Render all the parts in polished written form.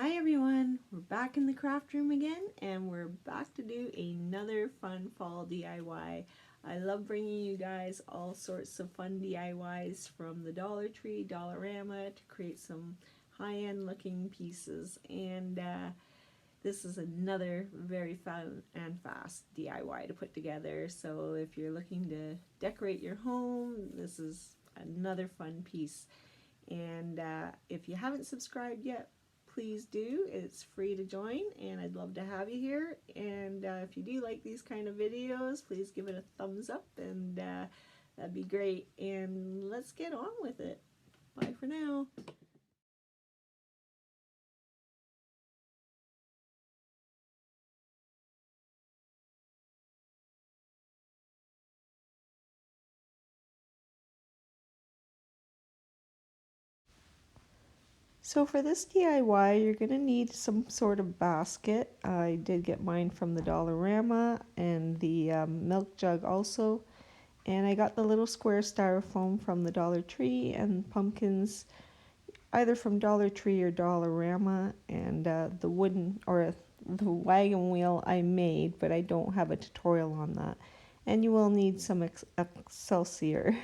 Hi everyone, we're back in the craft room again and we're back to do another fun fall DIY. I love bringing you guys all sorts of fun DIYs from the Dollar Tree, Dollarama to create some high-end looking pieces, and this is another very fun and fast DIY to put together. So if you're looking to decorate your home, this is another fun piece. And if you haven't subscribed yet, please do. It's free to join and I'd love to have you here. And if you do like these kind of videos, please give it a thumbs up, and that'd be great. And let's get on with it. Bye for now. So for this DIY, you're going to need some sort of basket. I did get mine from the Dollarama, and the milk jug also. And I got the little square styrofoam from the Dollar Tree, and pumpkins either from Dollar Tree or Dollarama, and the wooden or the wagon wheel I made, but I don't have a tutorial on that. And you will need some Excelsior.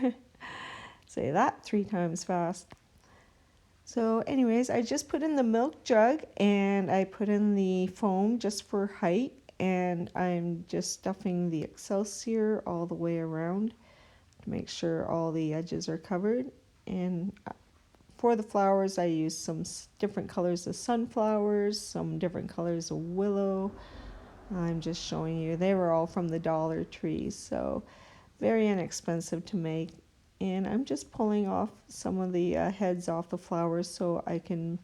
Say that 3 times fast. So anyways, I just put in the milk jug and I put in the foam just for height, and I'm just stuffing the Excelsior all the way around to make sure all the edges are covered. And for the flowers, I used some different colors of sunflowers, some different colors of willow. I'm just showing you. They were all from the Dollar Tree, so very inexpensive to make. And I'm just pulling off some of the heads off the flowers so I can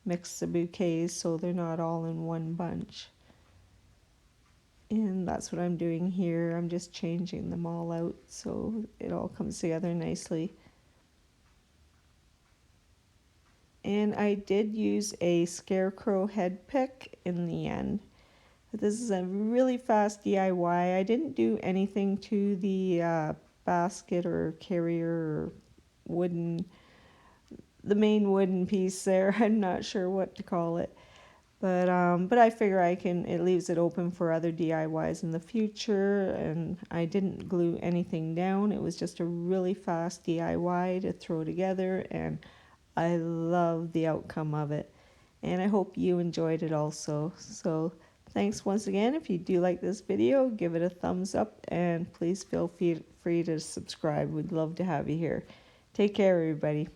mix the bouquets so they're not all in one bunch. And that's what I'm doing here. I'm just changing them all out so it all comes together nicely. And I did use a scarecrow head pick in the end. But this is a really fast DIY. I didn't do anything to the basket or carrier or the main wooden piece there. I'm not sure what to call it. But I figure it leaves it open for other DIYs in the future, and I didn't glue anything down. It was just a really fast DIY to throw together, and I love the outcome of it. And I hope you enjoyed it also. So thanks once again. If you do like this video, give it a thumbs up, and please feel free to subscribe. We'd love to have you here. Take care, everybody.